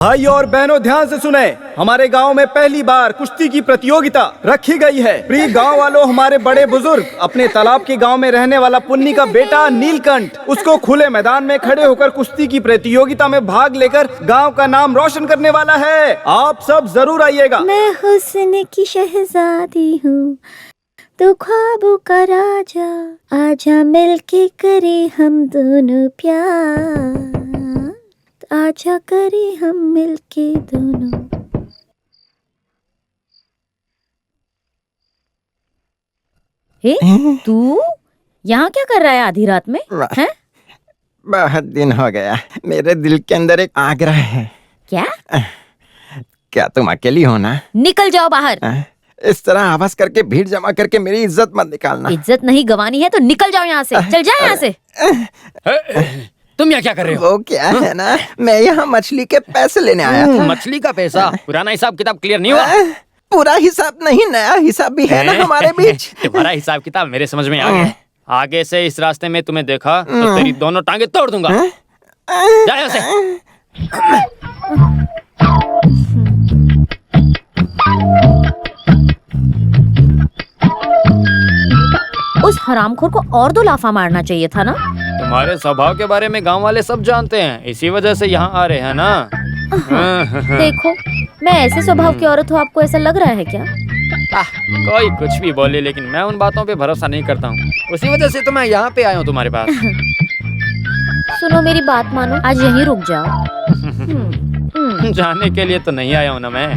भाई और बहनों ध्यान से सुने, हमारे गांव में पहली बार कुश्ती की प्रतियोगिता रखी गई है। प्रिय गांव वालों, हमारे बड़े बुजुर्ग अपने तालाब के गांव में रहने वाला पुन्नी का बेटा नीलकंठ, उसको खुले मैदान में खड़े होकर कुश्ती की प्रतियोगिता में भाग लेकर गांव का नाम रोशन करने वाला है। आप सब जरूर आइएगा। मैं हुस्न की शहजादी हूँ, तू ख्वाबों का राजा, आजा मिलके करे हम दोनों प्यार, आजा करे हम मिलके दोनों। हे, तू यहाँ क्या कर रहा है आधी रात में? हैं? बहुत दिन हो गया, मेरे दिल के अंदर एक आग्रह है। क्या? क्या तुम अकेली हो ना? निकल जाओ बाहर। इस तरह आवाज करके भीड़ जमा करके मेरी इज्जत मत निकालना। इज्जत नहीं गंवानी है तो निकल जाओ यहाँ से। चल जाए यहाँ से। तुम यहाँ क्या कर रहे हो? वो क्या है ना, मैं यहाँ मछली के पैसे लेने आया था। मछली का पैसा? पुराना हिसाब किताब क्लियर नहीं हुआ? पूरा हिसाब नहीं, नया हिसाब भी है ना हमारे बीच। तुम्हारा हिसाब किताब मेरे समझ में आ गया। आगे से इस रास्ते में तुम्हें देखा तो तेरी दोनों टांगे तोड़ दूंगा। जा यहाँ से। उस हरामखोर को और दो लाफा मारना चाहिए था ना। तुम्हारे स्वभाव के बारे में गांव वाले सब जानते हैं, इसी वजह से यहाँ आ रहे हैं ना। देखो, मैं ऐसे स्वभाव की औरत हूँ, आपको ऐसा लग रहा है क्या? कोई कुछ भी बोले, लेकिन मैं उन बातों पे भरोसा नहीं करता हूँ। उसी वजह से तो मैं यहाँ पे आया हूँ तुम्हारे पास। सुनो, मेरी बात मानो, आज यहीं रुक जाओ। जाने के लिए तो नहीं आया हूँ ना मैं।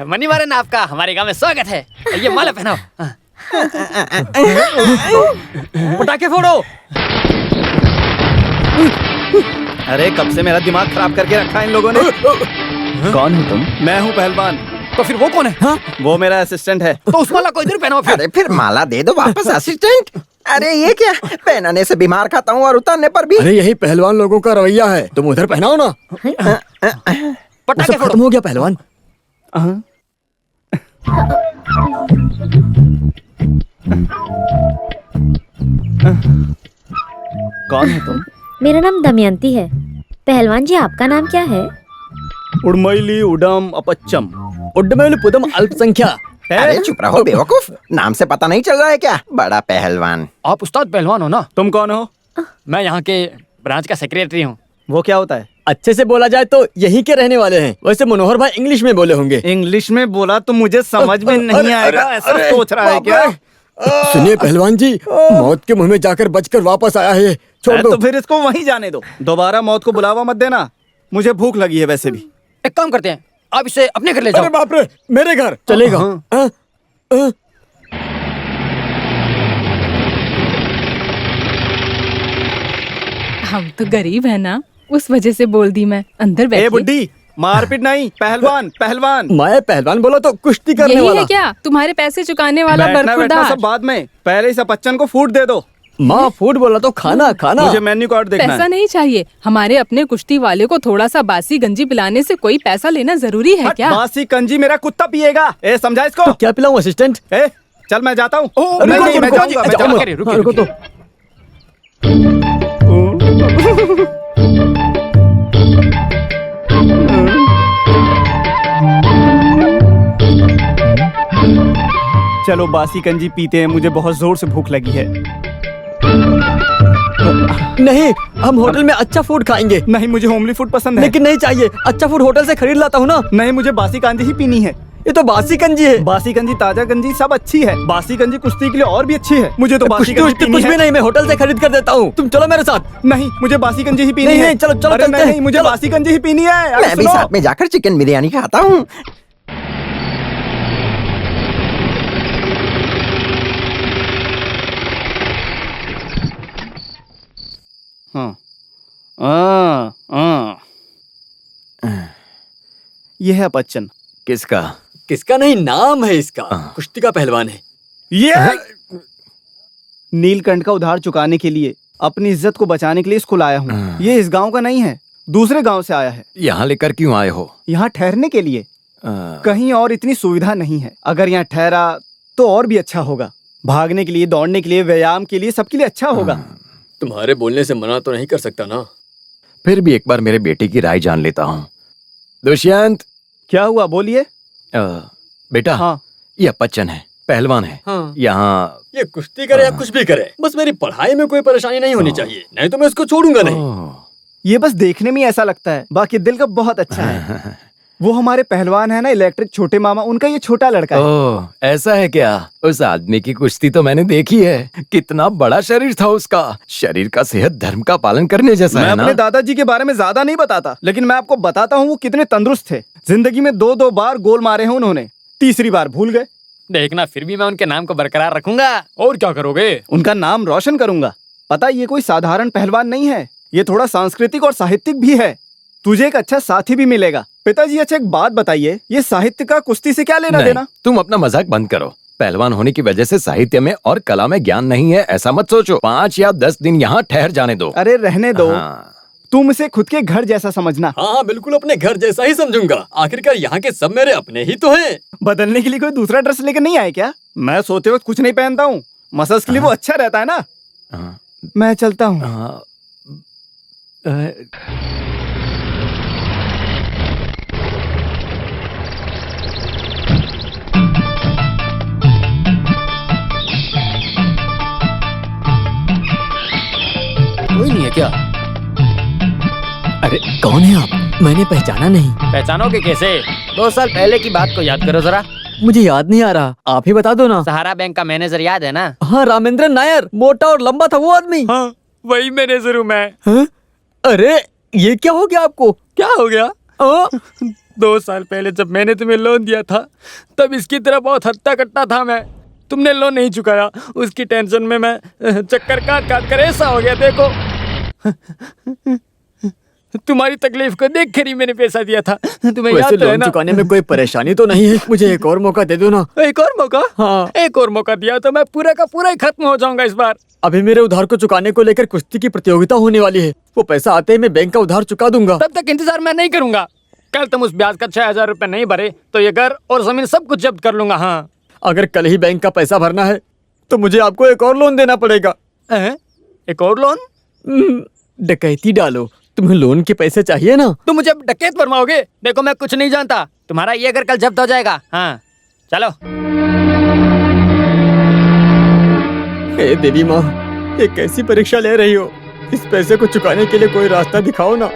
मनी मारन, आपका हमारे गांव में स्वागत है। ये माला पहनाओ। पटाखे फोड़ो। अरे कब से मेरा दिमाग खराब करके रखा है इन लोगों ने। कौन हो तुम? मैं हूँ पहलवान। तो फिर वो कौन है? हाँ? वो मेरा असिस्टेंट है। तो उस माला को इधर पहनाओ फिर। अरे फिर माला दे दो वापस असिस्टेंट। अरे ये क्या, पहनाने से बीमार खाता हूँ और उतारने पर भी। अरे यही पहलवान लोगों का रवैया है, तुम उधर पहनाओ ना। पटाखे फोड़ो। खत्म हो गया पहलवान। कौन है तुम? मेरा नाम दमयंती है। पहलवान जी, आपका नाम क्या है? उड़मैली उडम अपच्चम। उड्डमेल पुदम अल्पसंख्या। अरे चुप रहो बेवकूफ, नाम से पता नहीं चल रहा है क्या? बड़ा पहलवान। आप उस्ताद पहलवान हो ना? तुम कौन हो? मैं यहाँ के ब्रांच का सेक्रेटरी हूँ। वो क्या होता है? अच्छे से बोला जाए तो यहीं के रहने वाले हैं। वैसे मनोहर भाई इंग्लिश में बोले होंगे। इंग्लिश में बोला तो मुझे समझ में नहीं आएगा, ऐसा सोच रहा है क्या? सुनिए पहलवान जी, मौत के मुंह में जाकर बचकर वापस आया है, छोड़ दो। तो फिर इसको वहीं जाने दो, दोबारा मौत को बुलावा मत देना। मुझे भूख लगी है वैसे भी। एक काम करते हैं, आप इसे अपने घर ले अरे जाओ। बाप रे, मेरे घर चलेगा? हम तो गरीब है ना, उस वजह से बोल दी मैं। अंदर बैठिए। ए बुड्ढी, मारपीट नहीं, पहलवान पहलवान। मैं पहलवान बोला तो कुश्ती करने यही वाला। है क्या तुम्हारे पैसे चुकाने वाला बैठना बैठना बरखुरदार? सब बाद में, पहले इस अपच्चन को फूड दे दो। माँ फूड बोला तो खाना खाना। मुझे मेन्यू कार्ड देखना पैसा है। नहीं चाहिए। हमारे अपने कुश्ती वाले को थोड़ा सा बासी गंजी पिलाने से कोई पैसा लेना जरूरी है हट, क्या? बासी कंजी मेरा कुत्ता पिएगा। ए समझा इसको? तो क्या पिलाऊं असिस्टेंट? ए चल मैं जाता हूँ। रुको, नहीं, मैं रुको, जाऊंगा, मैं अच्छा, जाऊंगा। रुको तो। चलो बासी कंजी पीते हैं, मुझे बहुत जोर से भूख लगी है। नहीं, हम होटल में अच्छा फूड खाएंगे। नहीं, मुझे होमली फूड पसंद है। लेकिन नहीं चाहिए, अच्छा फूड होटल से खरीद लाता हूँ ना। नहीं, मुझे बासी कांजी ही पीनी है। ये तो बासी कंजी है। बासी कंजी, ताजा कंजी सब अच्छी है। बासी कंजी कुश्ती के लिए और भी अच्छी है। मुझे तो बासी कंजी पीनी कुछ भी है। नहीं, मैं होटल से खरीद कर देता हूँ। तुम चलो मेरे साथ। नहीं, मुझे बासी कंजी ही पीनी नहीं, है। नहीं, चलो, चलो, अरे चलते हैं। नहीं, मुझे चलो। बासी कंजी ही पीनी है। अरे मैं भी सुनो। साथ में जाकर चिकन बिरयानी खाता हूँ। ये है अपच्चन। किसका? किसका नहीं, नाम है इसका। कुश्ती का पहलवान है ये नीलकंठ का उधार चुकाने के लिए, अपनी इज्जत को बचाने के लिए इसको लाया हूँ। ये इस गांव का नहीं है, दूसरे गांव से आया है। यहाँ लेकर क्यों आए हो? यहाँ ठहरने के लिए। कहीं और इतनी सुविधा नहीं है। अगर यहाँ ठहरा तो और भी अच्छा होगा। भागने के लिए, दौड़ने के लिए, व्यायाम के लिए, सबके लिए अच्छा होगा। तुम्हारे बोलने से मना तो नहीं कर सकता ना। फिर भी एक बार मेरे बेटे की राय जान लेता हूँ। दुष्यंत, क्या हुआ, बोलिए। बेटा, हाँ। यह बच्चन है, पहलवान है। हाँ। यहाँ ये कुश्ती करे या कुछ भी करे, बस मेरी पढ़ाई में कोई परेशानी नहीं होनी चाहिए, नहीं तो मैं इसको छोड़ूंगा नहीं। ओह, ये बस देखने में ही ऐसा लगता है, बाकी दिल का बहुत अच्छा है। वो हमारे पहलवान है ना, इलेक्ट्रिक छोटे मामा, उनका ये छोटा लड़का है। ओह, ऐसा है क्या? उस आदमी की कुश्ती तो मैंने देखी है। कितना बड़ा शरीर था उसका। शरीर का सेहत धर्म का पालन करने जैसा मैं है ना। अपने दादाजी के बारे में ज्यादा नहीं बताता, लेकिन मैं आपको बताता हूँ वो कितने तंदुरुस्त थे। जिंदगी में 2-2 बार गोल मारे हैं उन्होंने, तीसरी बार भूल गए। देखना, फिर भी मैं उनके नाम को बरकरार रखूंगा। और क्या करोगे? उनका नाम रोशन करूंगा। पता, ये कोई साधारण पहलवान नहीं है, ये थोड़ा सांस्कृतिक और साहित्यिक भी है। तुझे एक अच्छा साथी भी मिलेगा। पिताजी, अच्छा एक बात बताइए, ये साहित्य का कुश्ती से क्या लेना नहीं, देना? तुम अपना मजाक बंद करो। पहलवान होने की वजह से साहित्य में और कला में ज्ञान नहीं है, ऐसा मत सोचो। 5 या 10 दिन यहाँ ठहर जाने दो। अरे रहने दो। हाँ। तुम इसे खुद के घर जैसा समझना। हाँ हाँ, बिल्कुल अपने घर जैसा ही समझूंगा। आखिरकार यहाँ के सब मेरे अपने ही तो हैं। बदलने के लिए कोई दूसरा ड्रेस लेकर नहीं आए क्या? मैं सोते वक्त कुछ नहीं पहनता हूँ, मसल्स के लिए वो अच्छा रहता है ना। हाँ, मैं चलता हूँ। हाँ, कोई नहीं है क्या? अरे कौन है आप? मैंने पहचाना नहीं। पहचानोगे कैसे? 2 साल पहले की बात को याद करो जरा। मुझे याद नहीं आ रहा, आप ही बता दो ना। सहारा बैंक का मैनेजर याद है ना? हाँ, रामेंद्र नायर, मोटा और लंबा था वो आदमी। हाँ, वही मैनेजर हूँ मैं। हाँ? अरे ये क्या हो गया आपको? क्या हो गया? हाँ? 2 साल पहले जब मैंने तुम्हें लोन दिया था, तब इसकी तरह बहुत हट्टा कट्टा था मैं। तुमने लोन नहीं चुकाया, उसकी टेंशन में मैं चक्कर काट काट कर ऐसा हो गया। देखो, तुम्हारी तकलीफ को देख कर ही मैंने पैसा दिया था। तुम्हें वैसे याद तो है लोन ना? चुकाने में कोई परेशानी तो नहीं है? मुझे एक और मौका दे दो ना। एक और मौका? हाँ। एक और मौका दिया तो मैं पूरा का पूरा ही खत्म हो जाऊंगा इस बार। अभी मेरे उधार को चुकाने को लेकर कुश्ती की प्रतियोगिता होने वाली है। वो पैसा आते ही मैं बैंक का उधार चुका दूंगा। तब तक इंतजार मैं नहीं करूंगा। कल तुम उस ब्याज का 6000 रुपए नहीं भरे तो ये घर और जमीन सब कुछ जब्त कर लूंगा। हाँ, अगर कल ही बैंक का पैसा भरना है तो मुझे आपको एक और लोन देना पड़ेगा। एक और लोन? डकैती डालो, तुम्हें लोन के पैसे चाहिए ना? तुम मुझे अब डकैत फरमाओगे? देखो, मैं कुछ नहीं जानता। तुम्हारा ये घर कल जब्त हो जाएगा। हाँ, चलो। हे देवी माँ, ये कैसी परीक्षा ले रही हो? इस पैसे को चुकाने के लिए कोई रास्ता दिखाओ ना।